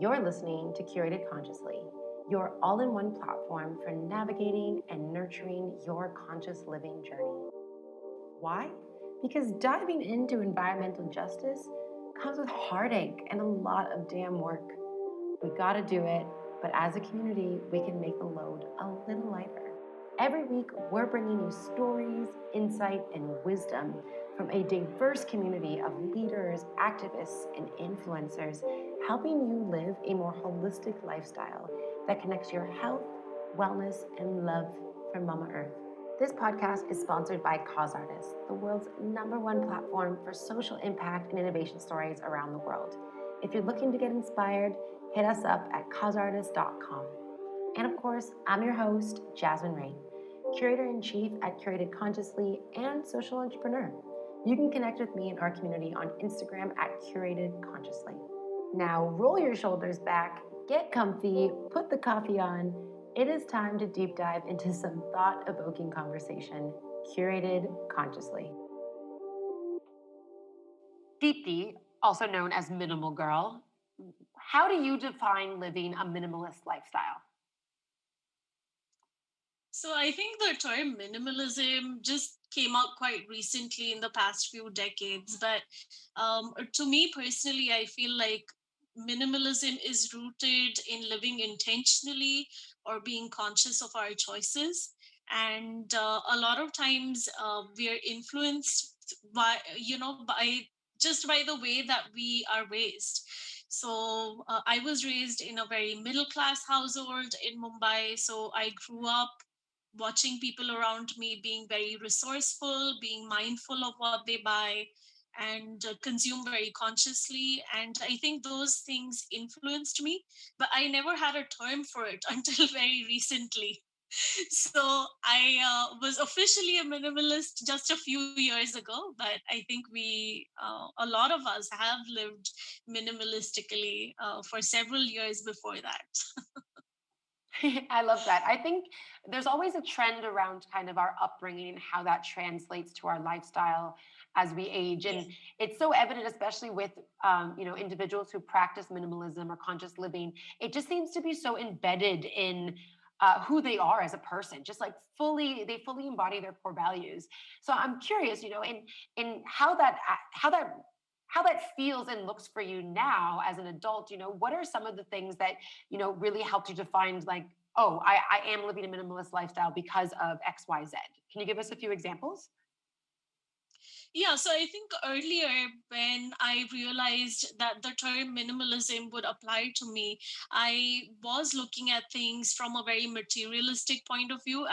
You're listening to Curated Consciously, your all in one platform for navigating and nurturing your conscious living journey. Why? Because diving into environmental justice comes with heartache and a lot of damn work. We gotta do it, but as a community, we can make the load a little lighter. Every week, we're bringing you stories, insight, and wisdom from a diverse community of leaders, activists, and influencers, helping you live a more holistic lifestyle that connects your health, wellness, and love for Mama Earth. This podcast is sponsored by Cause Artists, the world's #1 platform for social impact and innovation stories around the world. If you're looking to get inspired, hit us up at causeartist.com. And of course, I'm your host, Jasmine Rain, Curator-in-Chief at Curated Consciously and social entrepreneur. You can connect with me and our community on Instagram at Curated Consciously. Now, roll your shoulders back, get comfy, put the coffee on. It is time to deep dive into some thought-evoking conversation, curated consciously. Deepti, also known as Minimal Girl, how do you define living a minimalist lifestyle? So I think the term minimalism just came out quite recently in the past few decades. But to me personally, I feel like minimalism is rooted in living intentionally or being conscious of our choices. And a lot of times we are influenced by just by the way that we are raised. So I was raised in a very middle class household in Mumbai. So I grew up watching people around me being very resourceful, being mindful of what they buy, and consume very consciously. And I think those things influenced me, but I never had a term for it until very recently. So I was officially a minimalist just a few years ago, but I think a lot of us have lived minimalistically for several years before that. I love that. I think there's always a trend around kind of our upbringing and how that translates to our lifestyle as we age, Yeah. and it's so evident, especially with individuals who practice minimalism or conscious living. It just seems to be so embedded in who they are as a person, just like they fully embody their core values. So I'm curious, in how that feels and looks for you now as an adult. What are some of the things that really helped you define, like, oh, I am living a minimalist lifestyle because of XYZ? Can you give us a few examples? Yeah, so I think earlier when I realized that the term minimalism would apply to me, I was looking at things from a very materialistic point of view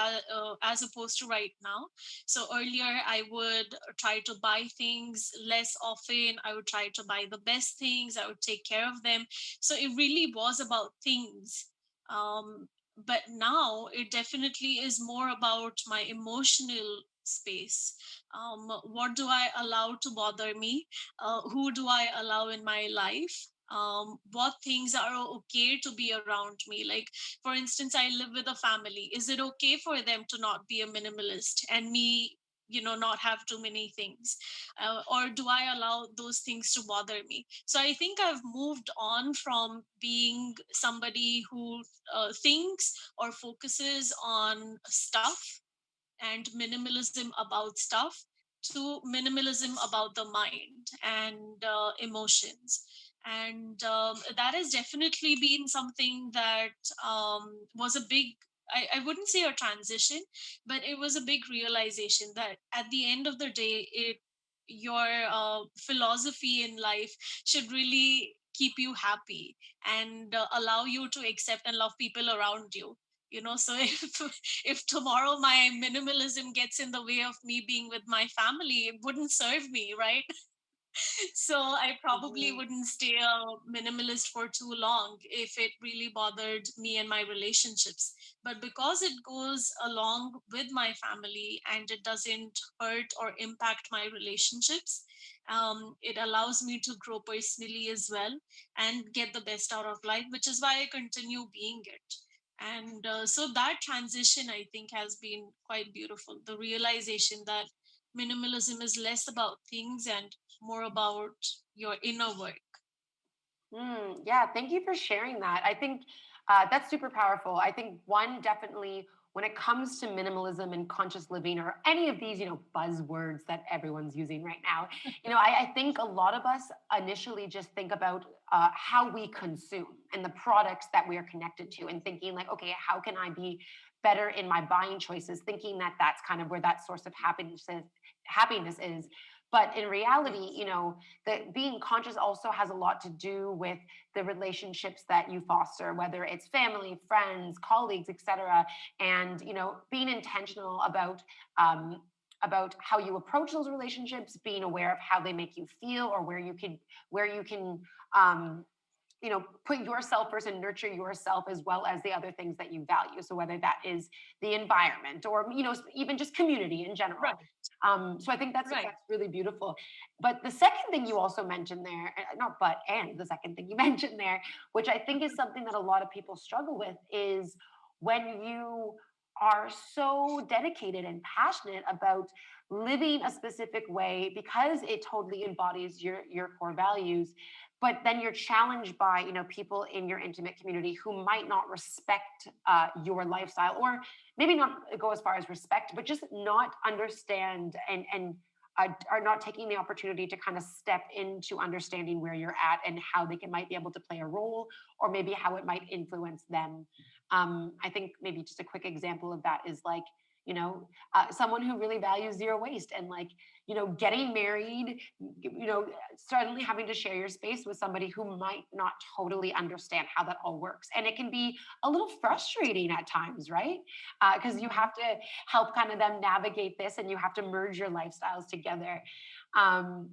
as opposed to right now. So earlier I would try to buy things less often, I would try to buy the best things, I would take care of them. So it really was about things. But now it definitely is more about my emotional space. What do I allow to bother me? Who do I allow in my life? What things are okay to be around me? Like, for instance, I live with a family. Is it okay for them to not be a minimalist and me, not have too many things? Or do I allow those things to bother me? So I think I've moved on from being somebody who thinks or focuses on stuff and minimalism about stuff to minimalism about the mind and emotions. And that has definitely been something that was a big, I wouldn't say a transition, but it was a big realization that at the end of the day, your philosophy in life should really keep you happy and allow you to accept and love people around you. So if tomorrow my minimalism gets in the way of me being with my family, it wouldn't serve me, right? So I probably Mhm. wouldn't stay a minimalist for too long if it really bothered me and my relationships. But because it goes along with my family and it doesn't hurt or impact my relationships, it allows me to grow personally as well and get the best out of life, which is why I continue being it. And so that transition, I think, has been quite beautiful. The realization that minimalism is less about things and more about your inner work. Yeah, thank you for sharing that. I think that's super powerful. I think one definitely when it comes to minimalism and conscious living or any of these, buzzwords that everyone's using right now, I think a lot of us initially just think about how we consume and the products that we are connected to, and thinking like, okay, how can I be better in my buying choices? Thinking that that's kind of where that source of happiness is. But in reality, Yes. that being conscious also has a lot to do with the relationships that you foster, whether it's family, friends, colleagues, etc. And being intentional um, about how you approach those relationships, being aware of how they make you feel, or where you can um, put yourself first and nurture yourself as well as the other things that you value. So whether that is the environment or even just community in general. Right. So I think that's Right. really beautiful. But the second thing you also mentioned there, not but and the second thing you mentioned there, which I think is something that a lot of people struggle with, is when you are so dedicated and passionate about living a specific way because it totally embodies your core values, but then you're challenged by people in your intimate community who might not respect your lifestyle, or maybe not go as far as respect, but just not understand and are not taking the opportunity to kind of step into understanding where you're at and how they might be able to play a role, or maybe how it might influence them. I think maybe just a quick example of that is like, someone who really values zero waste, and like, getting married, suddenly having to share your space with somebody who might not totally understand how that all works. And it can be a little frustrating at times, right? Because you Mhm. have to help kind of them navigate this, and you have to merge your lifestyles together.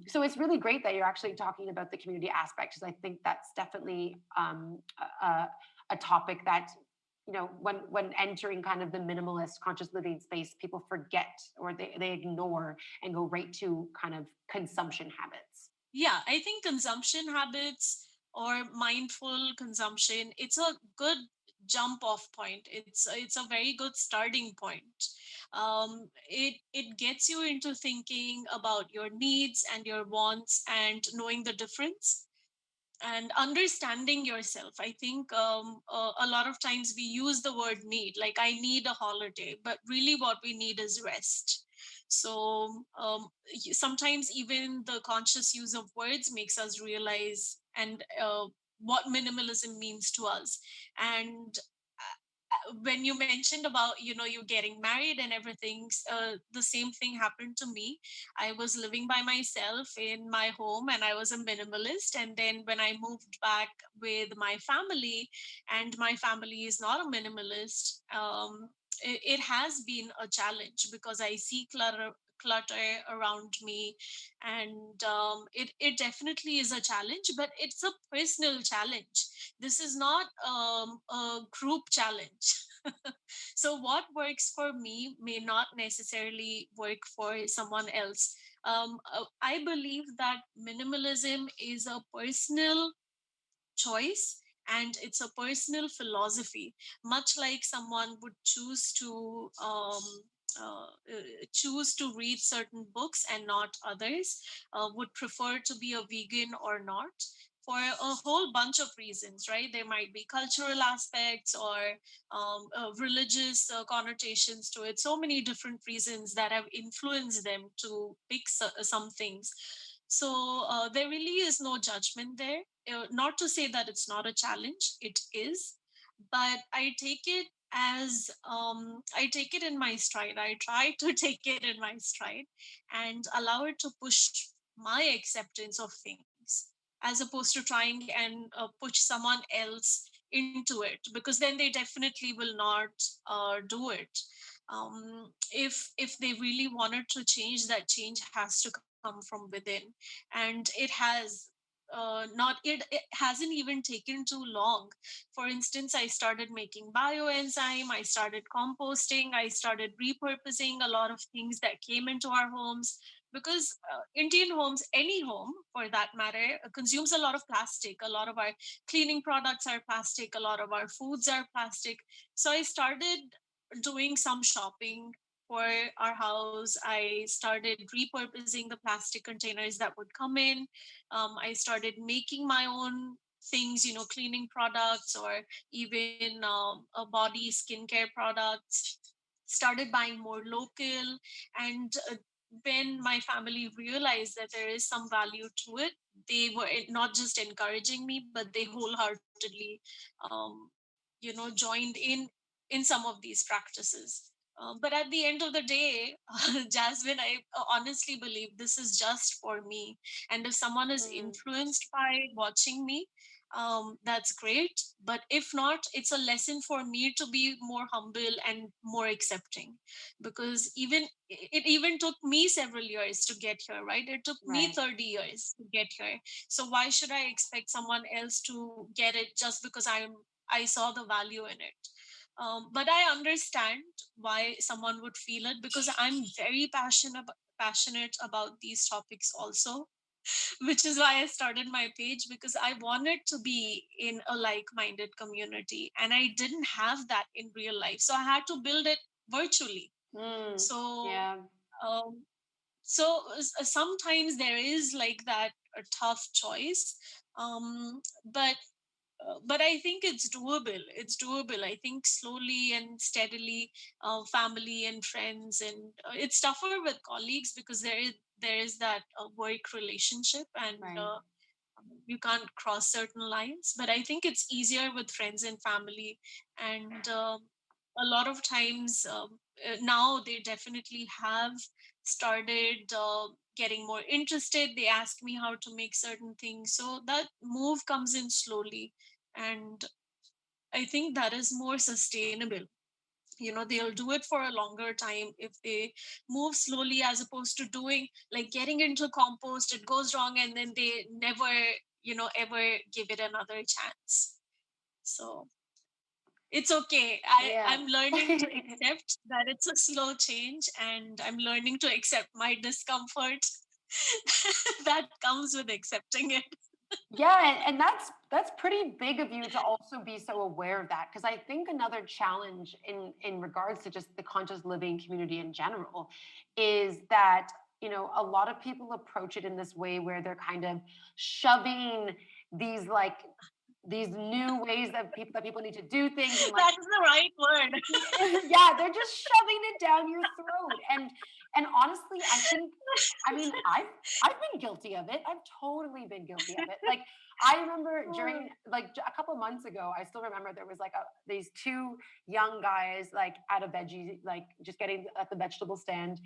So it's really great that you're actually talking about the community aspect, because I think that's definitely a topic that when entering kind of the minimalist conscious living space, people forget, or they ignore and go right to kind of consumption habits. Yeah, I think consumption habits or mindful consumption, it's a good jump off point. It's a very good starting point. It gets you into thinking about your needs and your wants and knowing the difference and understanding yourself. I think a lot of times we use the word need, like I need a holiday, but really what we need is rest. So sometimes even the conscious use of words makes us realize and what minimalism means to us. And when you mentioned about you getting married and everything, the same thing happened to me. I was living by myself in my home and I was a minimalist, and then when I moved back with my family, and my family is not a minimalist, it has been a challenge because I see clutter around me. And it definitely is a challenge, but it's a personal challenge. This is not a group challenge. So what works for me may not necessarily work for someone else. I believe that minimalism is a personal choice and it's a personal philosophy, much like someone would choose to read certain books and not others, would prefer to be a vegan or not, for a whole bunch of reasons, right? There might be cultural aspects or religious connotations to it, so many different reasons that have influenced them to pick some things. So there really is no judgment there. Not to say that it's not a challenge, it is, but I take it in my stride. I try to take it in my stride and allow it to push my acceptance of things, as opposed to trying and push someone else into it, because then they definitely will not do it. If they really wanted to change, that change has to come from within. And it has not it, it hasn't even taken too long. For instance, I started making bioenzyme, I started composting, I started repurposing a lot of things that came into our homes, because Indian homes, any home for that matter, consumes a lot of plastic. A lot of our cleaning products are plastic, a lot of our foods are plastic. So I started doing some shopping for our house. I started repurposing the plastic containers that would come in. I started making my own things, cleaning products or even body skincare products. Started buying more local, and when my family realized that there is some value to it, they were not just encouraging me, but they wholeheartedly, um, joined in some of these practices. But at the end of the day, Jasmine, I honestly believe this is just for me. And if someone is Mm, influenced by watching me, that's great. But if not, it's a lesson for me to be more humble and more accepting, because it even took me several years to get here, right? It took me right. 30 years to get here. So why should I expect someone else to get it just because I saw the value in it? But I understand why someone would feel it, because I'm very passionate about these topics also, which is why I started my page, because I wanted to be in a like-minded community and I didn't have that in real life. So I had to build it virtually. Mm, So yeah. um, sometimes there is like that a tough choice. But I think it's doable. It's doable. I think slowly and steadily, family and friends, and it's tougher with colleagues because there is that work relationship, and Right. you can't cross certain lines. But I think it's easier with friends and family, and a lot of times now they definitely have started getting more interested. They ask me how to make certain things, so that move comes in slowly, and I think that is more sustainable. They'll do it for a longer time if they move slowly, as opposed to doing like getting into compost, it goes wrong, and then they never ever give it another chance. So it's okay. Yeah. I'm learning to accept that it's a slow change, and I'm learning to accept my discomfort that comes with accepting it. Yeah, and that's pretty big of you to also be so aware of that, because I think another challenge in regards to just the conscious living community in general is that, a lot of people approach it in this way where they're kind of shoving these like these new ways that people need to do things, and like That is the right word. yeah, they're just shoving it down your throat. And honestly, I mean, I've been guilty of it. I've totally been guilty of it. Like I remember during like a couple months ago, I still remember there was like these two young guys like at a veggie, like just getting at the vegetable stand,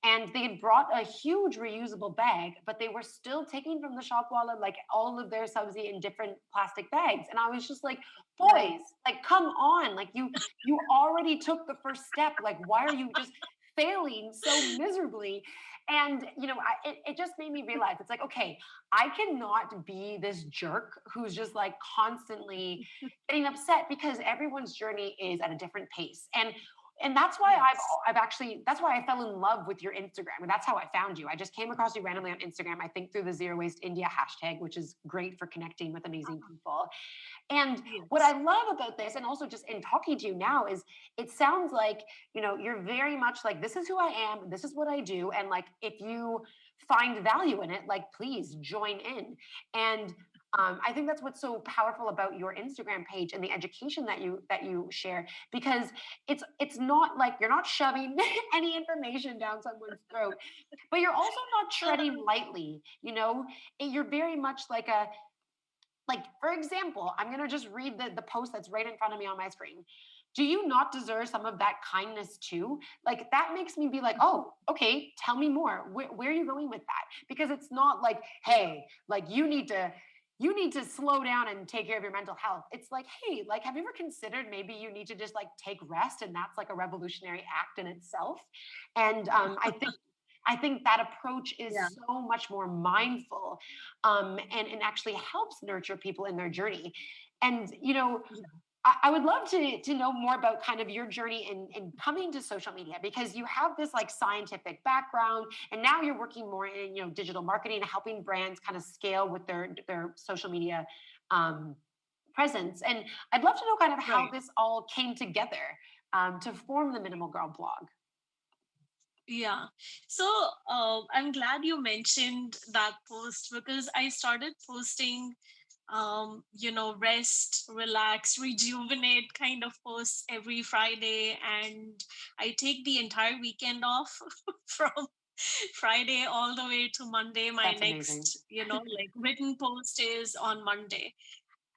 and they had brought a huge reusable bag, but they were still taking from the shop wallet like all of their subsidy in different plastic bags. And I was just like, Right. boys, like come on, like you already took the first step. Like why are you just failing so miserably? And it just made me realize it's like, okay, I cannot be this jerk who's just like constantly getting upset, because everyone's journey is at a different pace. And that's why Yes. I've actually that's why I fell in love with your Instagram, and that's how I found you. I just came across you randomly on Instagram, I think through the Zero Waste India hashtag, which is great for connecting with amazing people. And what Yes. I love about this, and also just in talking to you now, is it sounds like, you're very much like, this is who I am, this is what I do. And like, if you find value in it, like, please join in. And I think that's what's so powerful about your Instagram page and the education that you share, because it's not like you're not shoving any information down someone's throat, but you're also not treading lightly. You're very much like, for example, I'm going to just read the post that's right in front of me on my screen. Do you not deserve some of that kindness too? Like, that makes me be like, oh, okay, tell me more. Where are you going with that? Because it's not like, hey, like you need to slow down and take care of your mental health. It's like, hey, like, have you ever considered maybe you need to just like take rest, and that's like a revolutionary act in itself? And I think that approach Yeah. is so much more mindful, and actually helps nurture people in their journey. And I would love to know more about kind of your journey in coming to social media, because you have this like scientific background, and now you're working more in digital marketing, helping brands kind of scale with their social media um, presence. And I'd love to know kind of how Right. this all came together to form the Minimal Girl blog. Yeah. So I'm glad you mentioned that post, because I started posting rest, relax, rejuvenate kind of posts every Friday. And I take the entire weekend off from Friday all the way to Monday. My That's amazing. next, like written post is on Monday.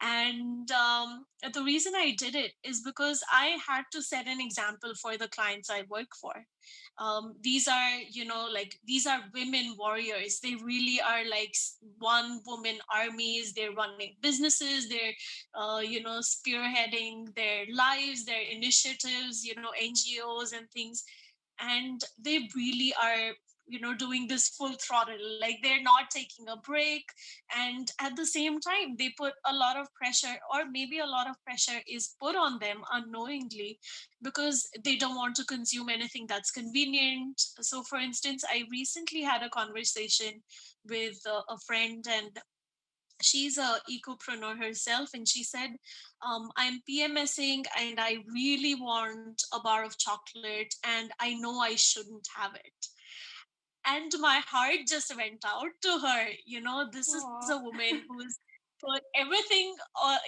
And the reason I did it is because I had to set an example for the clients I work for. These are, like, these are women warriors. They really are like one woman armies. They're running businesses. They're, spearheading their lives, their initiatives, NGOs and things. And they really are, doing this full throttle, like they're not taking a break. And at the same time, they put a lot of pressure, or maybe a lot of pressure is put on them unknowingly, because they don't want to consume anything that's convenient. So for instance, I recently had a conversation with a friend, and she's a ecopreneur herself, and she said, I'm PMSing and I really want a bar of chocolate, and I know I shouldn't have it. And my heart just went out to her. This is Aw. a woman who's put everything,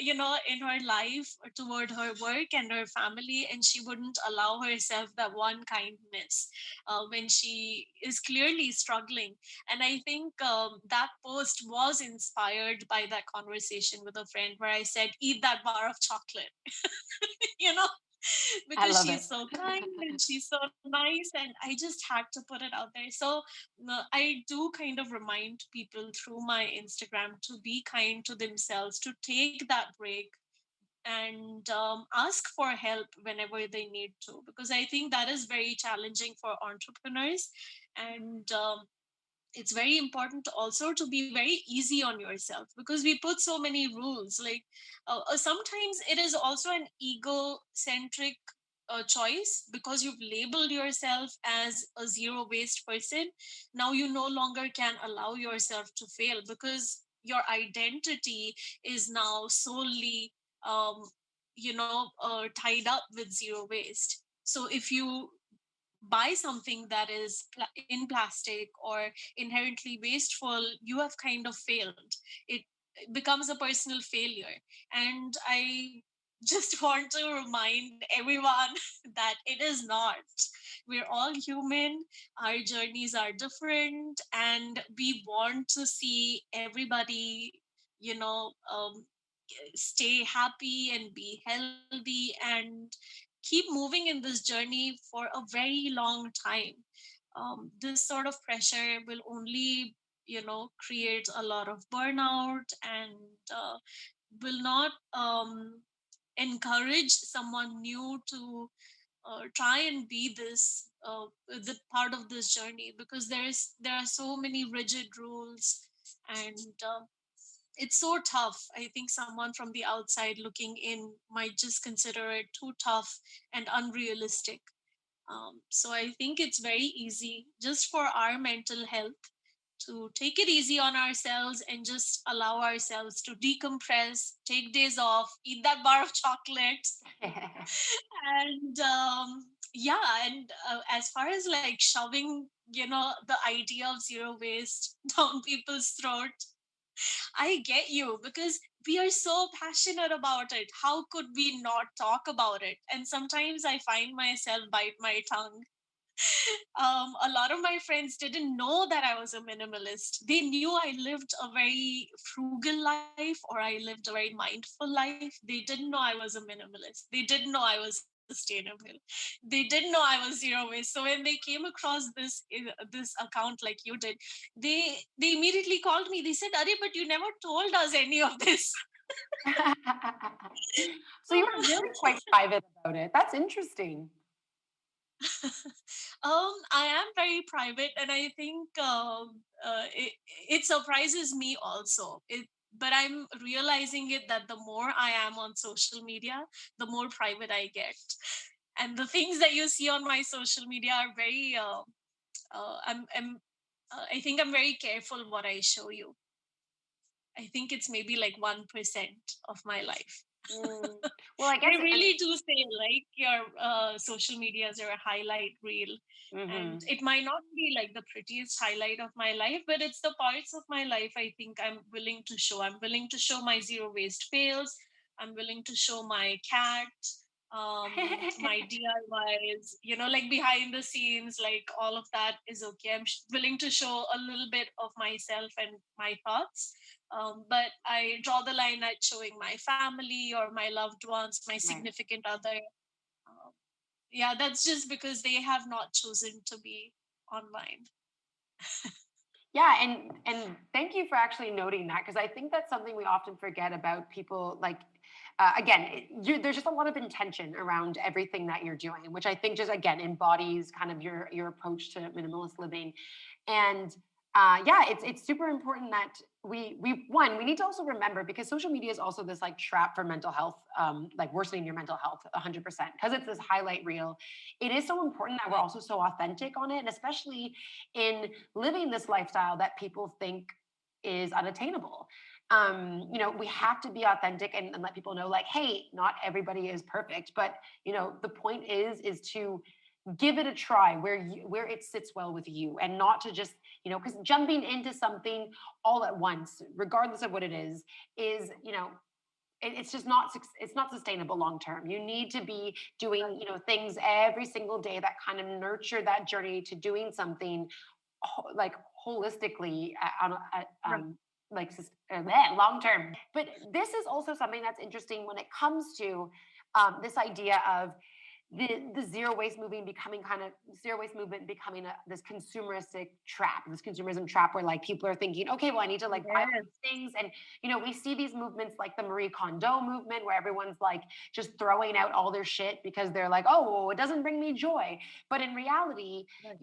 in her life toward her work and her family, and she wouldn't allow herself that one kindness when she is clearly struggling. And I think that post was inspired by that conversation with a friend, where I said, eat that bar of chocolate. you know I because love it. she's so kind and she's so nice, and I just had to put it out there. So I do kind of remind people through my Instagram to be kind to themselves, to take that break, and ask for help whenever they need to, because I think that is very challenging for entrepreneurs. And it's very important also to be very easy on yourself, because we put so many rules, like sometimes it is also an egocentric choice, because you've labeled yourself as a zero waste person. Now you no longer can allow yourself to fail, because your identity is now solely um, tied up with zero waste. So if you buy something that is in plastic or inherently wasteful, you have kind of failed. It becomes a personal failure. And I just want to remind everyone that it is not. We're all human, our journeys are different, and we want to see everybody, you know, um, stay happy and be healthy and keep moving in this journey for a very long time. This sort of pressure will only, create a lot of burnout, and will not encourage someone new to try and be this the part of this journey, because there are so many rigid rules. And it's so tough. I think someone from the outside looking in might just consider it too tough and unrealistic. So I think it's very easy, just for our mental health, to take it easy on ourselves and just allow ourselves to decompress, take days off, eat that bar of chocolate. And yeah, and as far as like shoving, the idea of zero waste down people's throat, I get you, because we are so passionate about it. How could we not talk about it? And sometimes I find myself bite my tongue. A lot of my friends didn't know that I was a minimalist. They knew I lived a very frugal life, or I lived a very mindful life. They didn't know I was a minimalist. They didn't know I was sustainable. They didn't know I was zero waste. So when they came across this account like you did, they immediately called me. They said, "Are, but you never told us any of this." So you were really quite private about it. That's interesting. I am very private, and I think it surprises me also. But I'm realizing it that the more I am on social media, the more private I get, and the things that you see on my social media are very. I'm I think I'm very careful what I show you. I think it's maybe like 1% of my life. Mm. Well, I They guess, and really do say like your social media is your highlight reel. And hmm it might not be like the prettiest highlight of my life, but it's the parts of my life I think I'm willing to show. I'm willing to show my zero waste fails. I'm willing to show my cat, my DIYs, like behind the scenes, like all of that is okay. I'm willing to show a little bit of myself and my thoughts. But I draw the line at showing my family or my loved ones, my right. significant other. Um, yeah, that's just because they have not chosen to be online. Yeah, and thank you for actually noting that, because I think that's something we often forget about people. Like, again, there's just a lot of intention around everything that you're doing, which I think just again embodies kind of your approach to minimalist living. And yeah, it's super important that we need to also remember, because social media is also this like trap for mental health, like worsening your mental health 100%, because it's this highlight reel. It is so important that we're also so authentic on it, and especially in living this lifestyle that people think is unattainable. We have to be authentic, and let people know, like, hey, not everybody is perfect, but the point is to give it a try where it sits well with you, and not to just because jumping into something all at once, regardless of what it is it's just not it's not sustainable long term. You need to be doing things every single day that kind of nurture that journey to doing something like holistically Right. like long term. But this is also something that's interesting when it comes to this idea of the zero waste movement becoming this consumeristic trap, this consumerism trap, where like people are thinking, okay, well, I need to like buy all Yes. these things. And we see these movements like the Marie Kondo movement, where everyone's like just throwing out all their shit because they're like, oh, well, it doesn't bring me joy. But in reality, Right.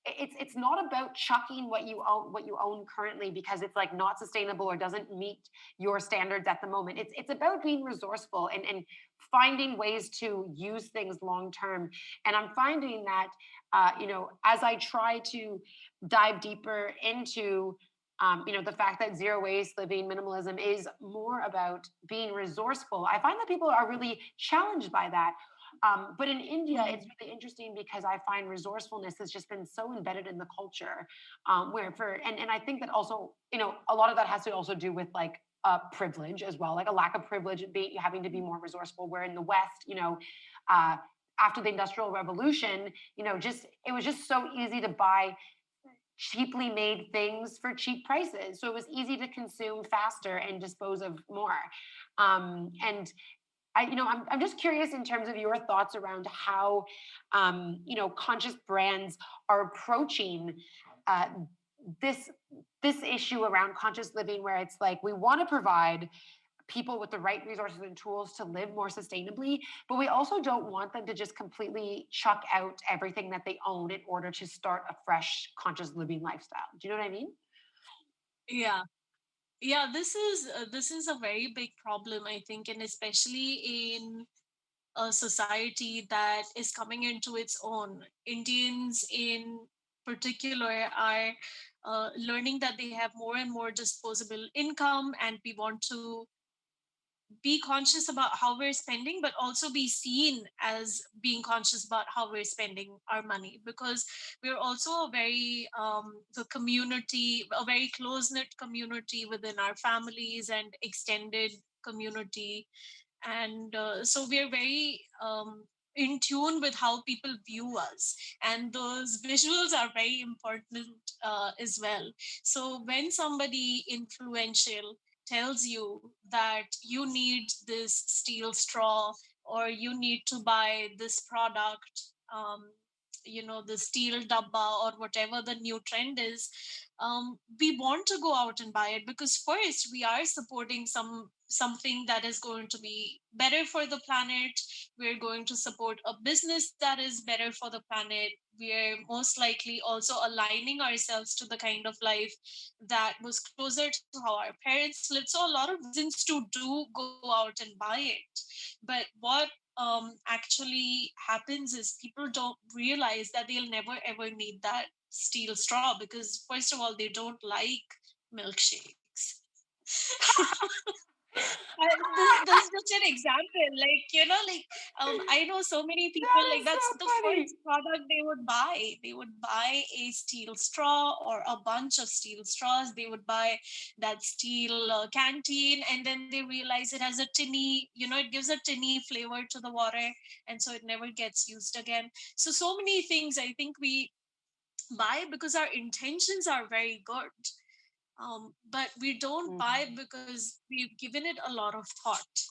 it's not about chucking what you own currently because it's like not sustainable or doesn't meet your standards at the moment. It's about being resourceful and finding ways to use things long term. And I'm finding that as I try to dive deeper into the fact that zero waste living minimalism is more about being resourceful, I find that people are really challenged by that. But in India, it's Mhm. really interesting because I find resourcefulness has just been so embedded in the culture, where for and I think that also a lot of that has to also do with like privilege as well, like a lack of privilege, having to be more resourceful. Where in the West, uh, after the Industrial Revolution, just it was just so easy to buy cheaply made things for cheap prices. So it was easy to consume faster and dispose of more. And I'm just curious in terms of your thoughts around how, conscious brands are approaching uh, this this issue around conscious living, where it's like we want to provide people with the right resources and tools to live more sustainably, but we also don't want them to just completely chuck out everything that they own in order to start a fresh conscious living lifestyle. Do you know what I mean? Yeah. Yeah, this is a very big problem, I think, and especially in a society that is coming into its own. Indians, in particular, are learning that they have more and more disposable income, and we want to be conscious about how we're spending, but also be seen as being conscious about how we're spending our money, because we're also a very the community, a very close knit community within our families and extended community. And so we're very in tune with how people view us, and those visuals are very important as well. So when somebody influential tells you that you need this steel straw, or you need to buy this product, the steel dabba or whatever the new trend is, we want to go out and buy it, because first we are supporting something that is going to be better for the planet. We're going to support a business that is better for the planet. We're most likely also aligning ourselves to the kind of life that was closer to how our parents lived. So a lot of reasons to do go out and buy it. But what actually happens is people don't realize that they'll never ever need that steel straw, because first of all they don't like milkshakes. This is just an example. Like, I know so many people, That like, is so that's the funny. first product they would buy. They would buy a steel straw or a bunch of steel straws. They would buy that steel canteen, and then they realize it has a tinny, it gives a tinny flavor to the water. And so it never gets used again. So many things I think we buy because our intentions are very good, but we don't buy Mhm. because we've given it a lot of thought.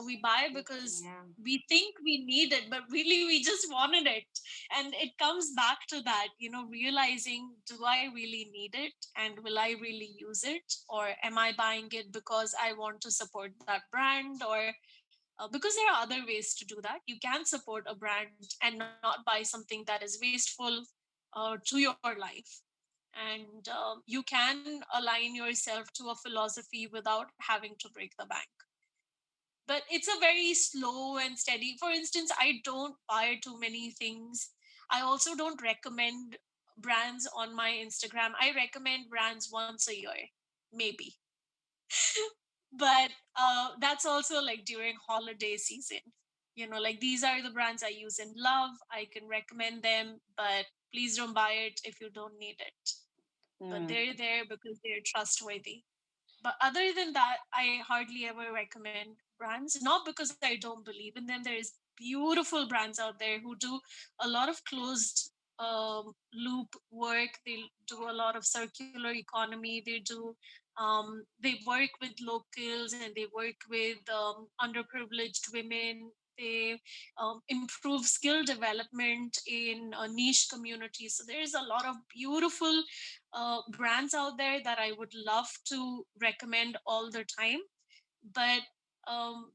We buy because Yeah. we think we need it, but really we just wanted it. And it comes back to that, realizing, do I really need it, and will I really use it, or am I buying it because I want to support that brand, or because there are other ways to do that. You can support a brand and not buy something that is wasteful to your life. And you can align yourself to a philosophy without having to break the bank. But it's a very slow and steady. For instance, I don't buy too many things. I also don't recommend brands on my Instagram. I recommend brands once a year, maybe. But that's also like during holiday season. Like, these are the brands I use and love. I can recommend them, but please don't buy it if you don't need it. But Mm. they're there because they're trustworthy. But other than that, I hardly ever recommend brands, not because I don't believe in them. There's beautiful brands out there who do a lot of closed loop work. They do a lot of circular economy. They work with locals, and they work with underprivileged women. They improve skill development in niche communities. So there's a lot of beautiful brands out there that I would love to recommend all the time. But um,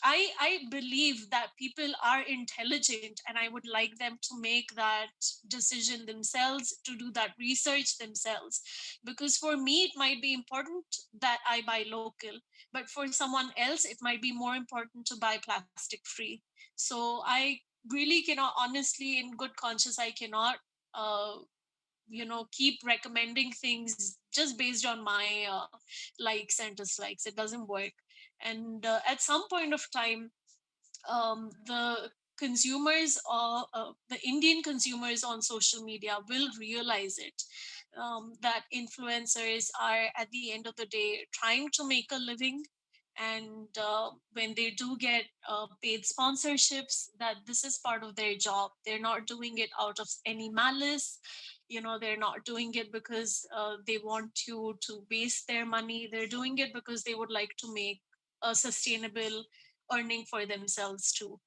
I believe that people are intelligent, and I would like them to make that decision themselves, to do that research themselves. Because for me, it might be important that I buy local, but for someone else, it might be more important to buy plastic free. So I really cannot, honestly, in good conscience, I cannot uh, keep recommending things just based on my likes and dislikes. It doesn't work. And at some point of time, the Indian consumers on social media will realize it, that influencers are at the end of the day trying to make a living. And when they do get paid sponsorships, that this is part of their job. They're not doing it out of any malice. They're not doing it because they want to waste their money. They're doing it because they would like to make a sustainable earning for themselves too.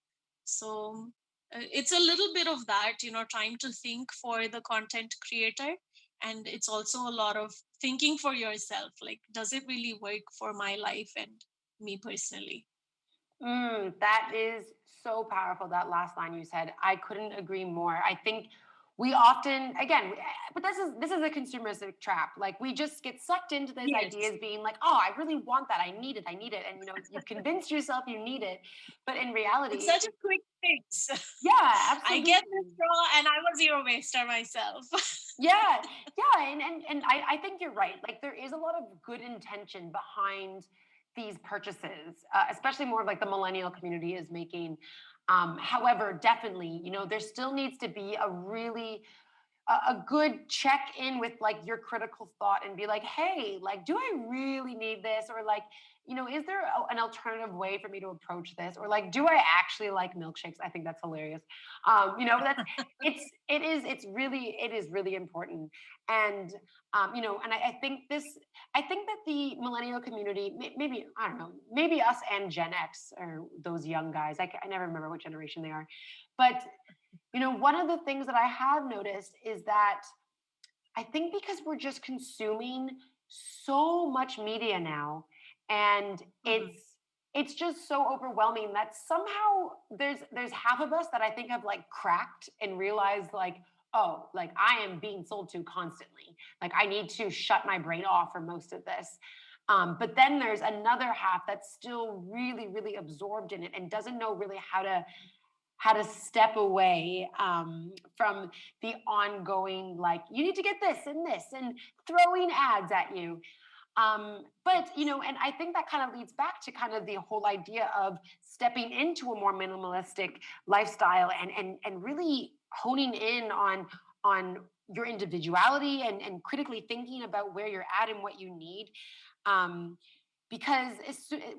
So it's a little bit of that, trying to think for the content creator. And it's also a lot of thinking for yourself, like, does it really work for my life and me personally? That is so powerful. That last line you said, I couldn't agree more. I think we often, again, but this is a consumeristic trap. Like we just get sucked into these Yes. ideas, being like, oh, I really want that. I need it, and you've convinced yourself you need it, but in It's reality, such a quick fix. yeah, I get this absolutely. straw and I was zero waster myself. Yeah, yeah, and I think you're right. Like there is a lot of good intention behind these purchases, especially more of like the millennial community is making. However, definitely, there still needs to be a good check in with like your critical thought and be like, hey, like, do I really need this? Or like, is there an alternative way for me to approach this? Or like, do I actually like milkshakes? I think that's hilarious. That's it is really important. And and I think that the millennial community, maybe I don't know, maybe us and Gen X or those young guys. I never remember what generation they are, but one of the things that I have noticed is that I think because we're just consuming so much media now, and Mhm. it's just so overwhelming that somehow there's half of us that I think have like cracked and realized like, oh, like I am being sold to constantly. Like I need to shut my brain off for most of this. But then there's another half that's still really, really absorbed in it and doesn't know really how to step away from the ongoing, like, you need to get this and throwing ads at you. But and I think that kind of leads back to kind of the whole idea of stepping into a more minimalistic lifestyle, and really honing in on your individuality, and critically thinking about where you're at and what you need. Um, because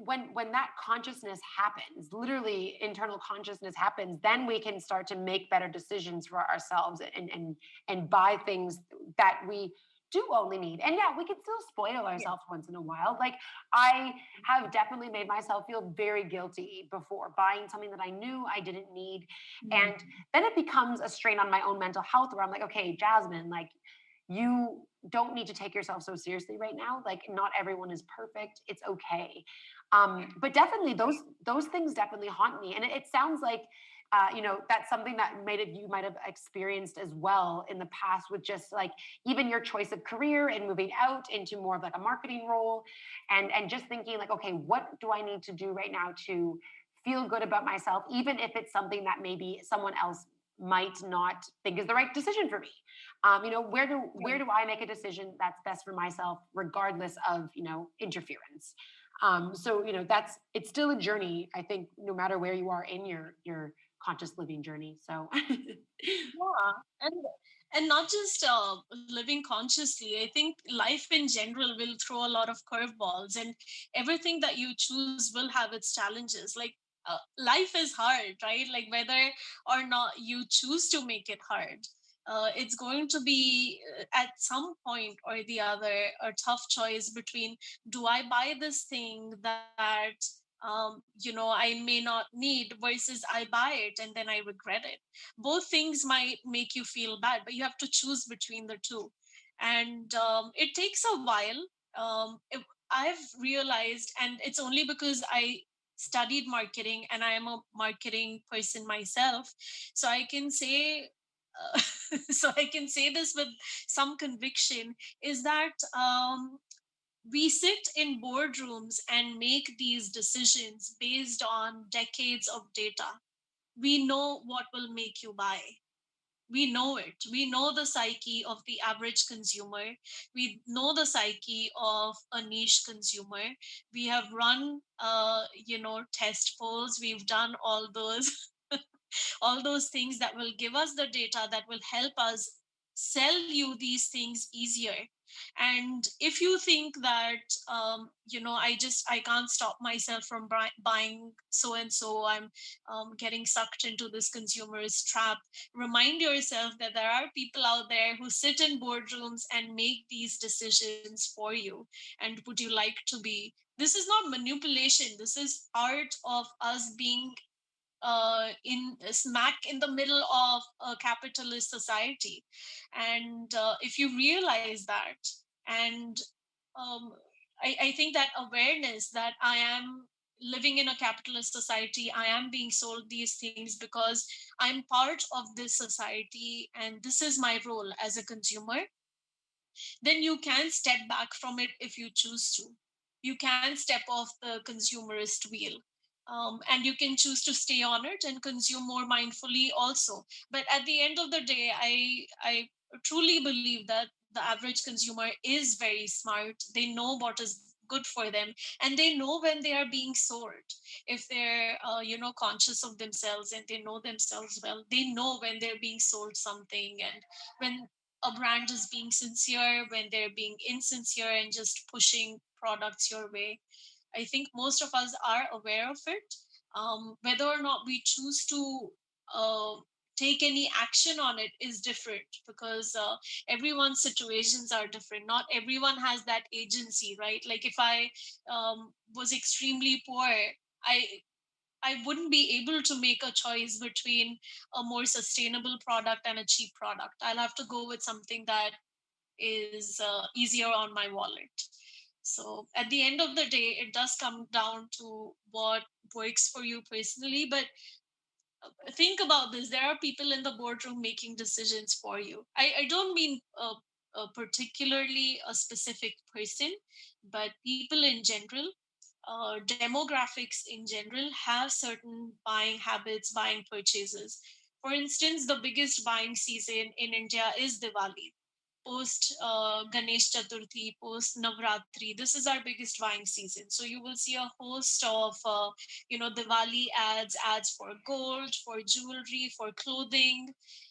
when that consciousness happens, literally internal consciousness happens, then we can start to make better decisions for ourselves, and buy things that we do only need. And yeah, we can still spoil Yeah. ourselves once in a while. Like, I have definitely made myself feel very guilty before buying something that I knew I didn't need. Mm. And then it becomes a strain on my own mental health, where I'm like, okay, Jasmine, like, you don't need to take yourself so seriously right now. Like, not everyone is perfect. It's okay. But definitely those things definitely haunt me. And it sounds like that's something that you might have experienced as well in the past, with just like even your choice of career and moving out into more of like a marketing role, and just thinking like, okay, what do I need to do right now to feel good about myself, even if it's something that maybe someone else might not think is the right decision for me. Where do I make a decision that's best for myself, regardless of interference? So that's it's still a journey, I think, no matter where you are in your conscious living journey. So Yeah, and not just living consciously. I think life in general will throw a lot of curveballs, and everything that you choose will have its challenges. Like life is hard, right? Like whether or not you choose to make it hard, it's going to be at some point or the other a tough choice between, do I buy this thing that I may not need, versus I buy it and then I regret it. Both things might make you feel bad, but you have to choose between the two. And it takes a while. I've realized, and it's only because I studied marketing and I am a marketing person myself, so I can say. So I can say this with some conviction, is that we sit in boardrooms and make these decisions based on decades of data. We know what will make you buy. We know it. We know the psyche of the average consumer. We know the psyche of a niche consumer. We have run test polls. We've done all those all those things that will give us the data that will help us sell you these things easier. And if you think that I can't stop myself from buying so and so, I'm getting sucked into this consumerist trap, remind yourself that there are people out there who sit in boardrooms and make these decisions for you. And would you like to be, this is not manipulation, this is part of us being in smack in the middle of a capitalist society. And if you realize that, and um, I think that awareness that I am living in a capitalist society, I am being sold these things because I'm part of this society and this is my role as a consumer, then you can step back from it if you choose to. You can step off the consumerist wheel. And you can choose to stay on it and consume more mindfully also. But at the end of the day, I truly believe that the average consumer is very smart. They know what is good for them, and they know when they are being sold. If they're conscious of themselves and they know themselves well, they know when they're being sold something, and when a brand is being sincere, when they're being insincere and just pushing products your way. I think most of us are aware of it. Whether or not we choose to uh, take any action on it is different, because everyone's situations are different. Not everyone has that agency, right? Like if I was extremely poor, I I wouldn't be able to make a choice between a more sustainable product and a cheap product. I'll have to go with something that is easier on my wallet. So at the end of the day, it does come down to what works for you personally. But think about this, there are people in the boardroom making decisions for you. I don't mean particularly a specific person, but people in general, demographics in general have certain buying habits, buying purchases. For instance, the biggest buying season in India is Diwali. post Ganesh Chaturthi, post Navratri, this is our biggest buying season. So you will see a host of, Diwali ads for gold, for jewelry, for clothing.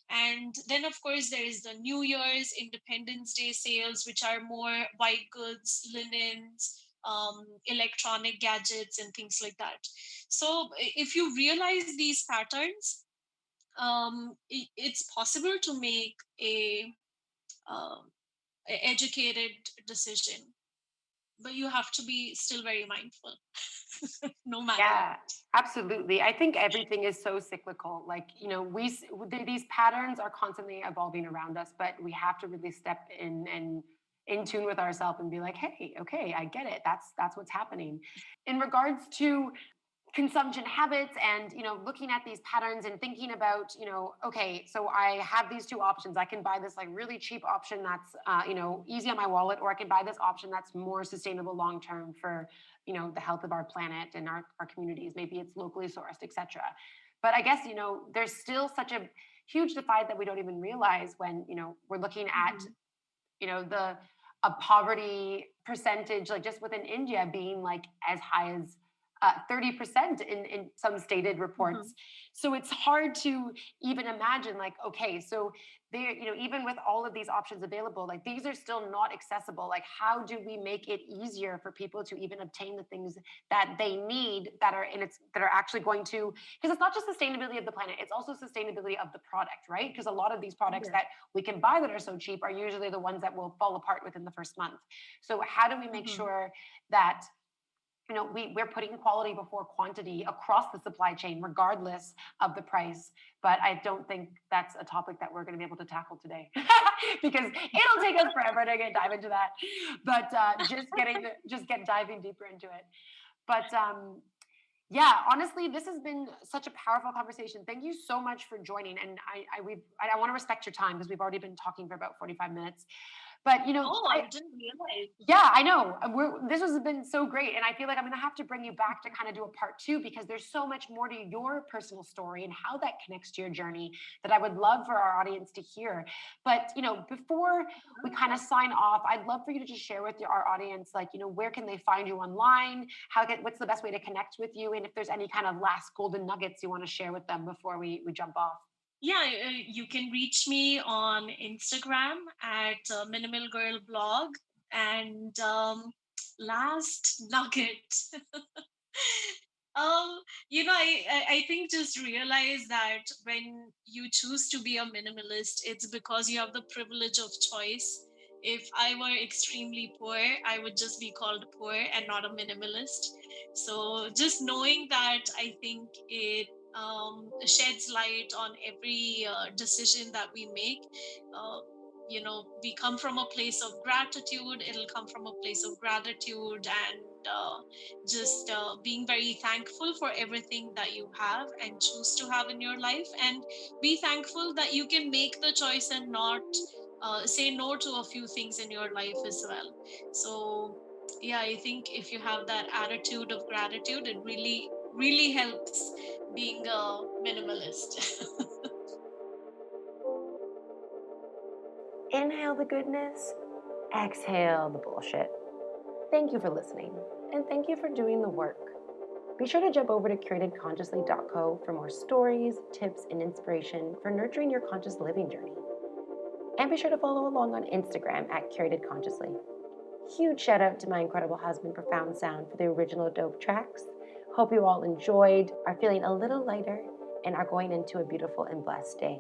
And then, of course, there is the New Year's, Independence Day sales, which are more white goods, linens, electronic gadgets, and things like that. So if you realize these patterns, it's possible to make um, educated decision, but you have to be still very mindful no matter Yeah, what. absolutely. I think everything is so cyclical. Like, these patterns are constantly evolving around us, but we have to really step in and in tune with ourselves and be like, hey, okay, I get it. That's what's happening. In regards to consumption habits and looking at these patterns and thinking about okay, so I have these two options. I can buy this like really cheap option that's easy on my wallet, or I can buy this option that's more sustainable long term for the health of our planet and our communities. Maybe it's locally sourced, etc. But I guess there's still such a huge divide that we don't even realize when we're looking at Mhm. the a poverty percentage, like just within India being like as high as 30% in some stated Mhm. reports. So it's hard to even imagine, like, okay, so there, even with all of these options available, like these are still not accessible. Like, how do we make it easier for people to even obtain the things that they need that are actually going to, because it's not just sustainability of the planet, it's also sustainability of the product, right? Because a lot of these products Yes. that we can buy that are so cheap are usually the ones that will fall apart within the first month. So how do we make Mhm. sure that we're putting quality before quantity across the supply chain, regardless of the price? But I don't think that's a topic that we're going to be able to tackle today because it'll take us forever to dive into that. But just diving deeper into it. But yeah, honestly, this has been such a powerful conversation. Thank you so much for joining. And I want to respect your time because we've already been talking for about 45 minutes. But Oh, I didn't realize. yeah, I know. This has been so great. And I feel like I'm going to have to bring you back to kind of do a part two because there's so much more to your personal story and how that connects to your journey that I would love for our audience to hear. But, before we kind of sign off, I'd love for you to just share with our audience, like, where can they find you online? What's the best way to connect with you? And if there's any kind of last golden nuggets you want to share with them before we jump off. Yeah, you can reach me on Instagram at Minimal Girl Blog. And last nugget. um, I think just realize that when you choose to be a minimalist, it's because you have the privilege of choice. If I were extremely poor, I would just be called poor and not a minimalist. So just knowing that, I think it sheds light on every decision that we make. Uh, we come from a place of gratitude. It'll come from a place of gratitude, and just being very thankful for everything that you have and choose to have in your life, and be thankful that you can make the choice and not say no to a few things in your life as well. So yeah, I think if you have that attitude of gratitude, it really really helps being a minimalist. Inhale the goodness, exhale the bullshit. Thank you for listening, and thank you for doing the work. Be sure to jump over to curatedconsciously.co for more stories, tips, and inspiration for nurturing your conscious living journey. And be sure to follow along on Instagram at curatedconsciously. Huge shout out to my incredible husband, Profound Sound, for the original dope tracks. Hope you all enjoyed, are feeling a little lighter, and are going into a beautiful and blessed day.